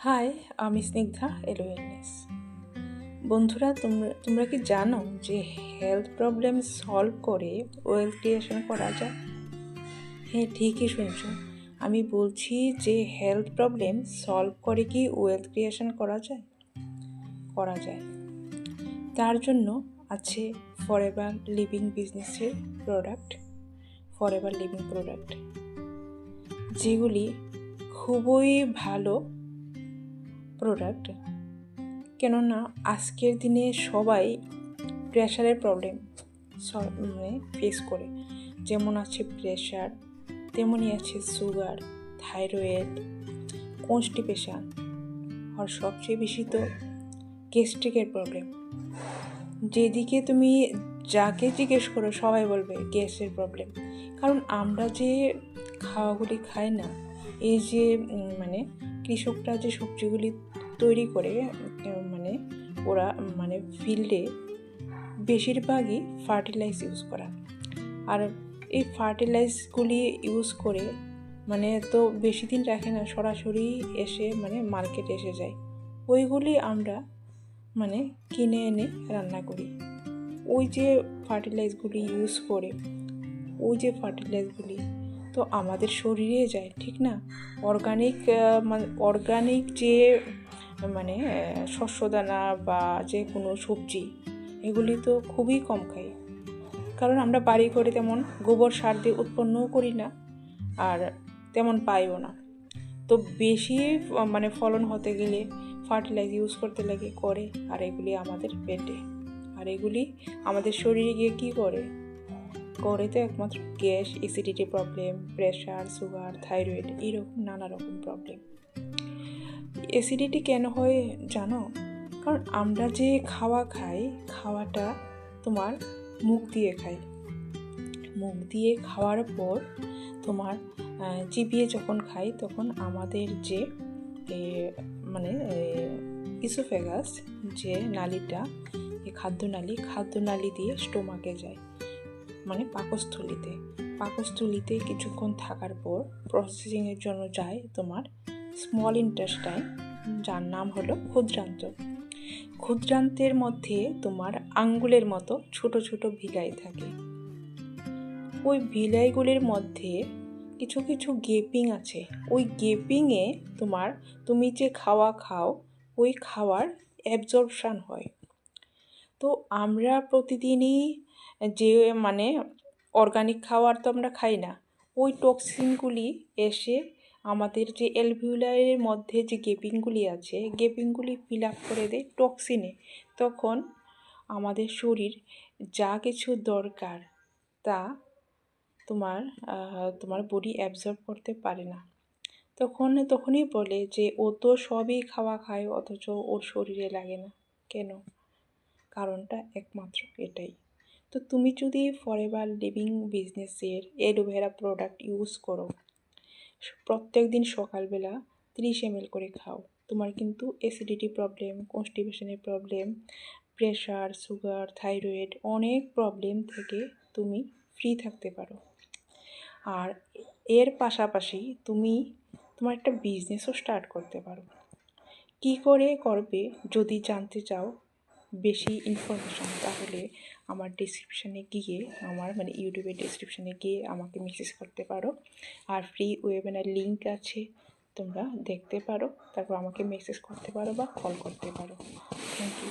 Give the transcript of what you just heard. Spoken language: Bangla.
হাই, আমি স্নিগ্ধা এলো ওয়েলনেস। বন্ধুরা, তোমরা কি জানো যে হেলথ প্রবলেম সলভ করে ওয়েলথ ক্রিয়েশন করা যায়? হ্যাঁ, ঠিকই শুনছো। আমি বলছি যে হেলথ প্রবলেম সলভ করে কি ওয়েলথ ক্রিয়েশন করা যায়? করা যায়। তার জন্য আছে ফরএভার লিভিং বিজনেসের প্রোডাক্ট, ফরএভার লিভিং প্রোডাক্ট, যেগুলি খুবই ভালো প্রোডাক্ট। কেননা আজকের দিনে সবাই প্রেশারের প্রবলেম ফেস করে। যেমন আছে প্রেশার, তেমনই আছে সুগার, থাইরয়েড, কনস্টিপেশন, আর সবচেয়ে বেশি তো গ্যাস্ট্রিকের প্রবলেম। যেদিকে তুমি যাকে জিজ্ঞেস করো সবাই বলবে গ্যাসের প্রবলেম। কারণ আমরা যে খাওয়াগুলি খাই না, এই যে কৃষকরা যে সবজিগুলি তৈরি করে, ওরা ফিল্ডে বেশিরভাগই ফার্টিলাইজ ইউজ করা। আর এই ফার্টিলাইজগুলি ইউজ করে তো বেশি দিন রাখে না, সরাসরি এসে মার্কেটে এসে যায়। ওইগুলি আমরা কিনে এনে রান্না করি। ওই যে ফার্টিলাইজগুলি ইউজ করে, ওই যে ফার্টিলাইজগুলি তো আমাদের শরীরে যায়, ঠিক না? অর্গানিক যে শস্যদানা বা যে কোনো সবজি, এগুলি তো খুবই কম খাই। কারণ আমরা বাড়ি করে তেমন গোবর সার দিয়ে উৎপন্নও করি না, আর তেমন পাইও না। তো বেশি ফলন হতে গেলে ফার্টিলাইজ ইউজ করতে করে, আর এগুলি আমাদের পেটে, আর এগুলি আমাদের শরীরে গিয়ে কী করে তো একমাত্র gas, acidity problem, pressure, sugar, thyroid, এইরকম নানা রকম প্রবলেম। অ্যাসিডিটি কেন হয় জানো? কারণ আমরা যে খাই, খাওয়াটা তোমার মুখ দিয়ে খাই। মুখ দিয়ে খাওয়ার পর তোমার চিবিয়ে যখন খাই, তখন আমাদের যে ইসোফেগাস যে নালীটা, এই খাদ্যনালী দিয়ে স্টোমাকে যায়, পাকস্থলিতে কিছুক্ষণ থাকার পর প্রসেসিংয়ের জন্য যায় তোমার স্মল ইন্টেস্টাইন, যার নাম হলো ক্ষুদ্রান্ত। ক্ষুদ্রান্তের মধ্যে তোমার আঙ্গুলের মতো ছোট ছোট ভিলাই থাকে। ওই ভিলাইগুলির মধ্যে কিছু কিছু গেপিং আছে। ওই গেপিংয়ে তুমি যে খাও, ওই খাওয়ার অ্যাবজর্পশন হয়। তো আমরা প্রতিদিনই যে অর্গানিক খাবার তো আমরা খাই না, ওই টক্সিনগুলি এসে আমাদের যে অ্যালভিওলারের মধ্যে যে গেপিংগুলি আছে, গেপিংগুলি ফিল আপ করে দেয় টক্সিনে। তখন আমাদের শরীর যা কিছু দরকার তা তোমার বডি অ্যাবজর্ব করতে পারে না। তখনই বলে যে ও তো সবই খাওয়া খায়, অথচ ওর শরীরে লাগে না। কেন? কারণটা একমাত্র এটাই। তো তুমি যদি ফরএভার লিভিং বিজনেসের অ্যালোভেরা প্রোডাক্ট ইউজ করো, প্রত্যেক দিন সকালবেলা 30 ml করে খাও, তোমার কিন্তু অ্যাসিডিটি প্রবলেম, কনস্টিপেশনের প্রবলেম, প্রেশার, সুগার, থাইরয়েড, অনেক প্রবলেম থেকে তুমি ফ্রি থাকতে পারো। আর এর পাশাপাশি তোমার একটা বিজনেসও স্টার্ট করতে পারো। কি করে করবে যদি জানতে চাও বেশি ইনফরমেশন, তাহলে আমার ডিসক্রিপশানে গিয়ে ইউটিউবের ডিসক্রিপশানে গিয়ে আমাকে মেসেজ করতে পারো। আর ফ্রি ওয়েবিনার লিঙ্ক আছে, তোমরা দেখতে পারো, তারপর আমাকে মেসেজ করতে পারো বা কল করতে পারো। Thank you.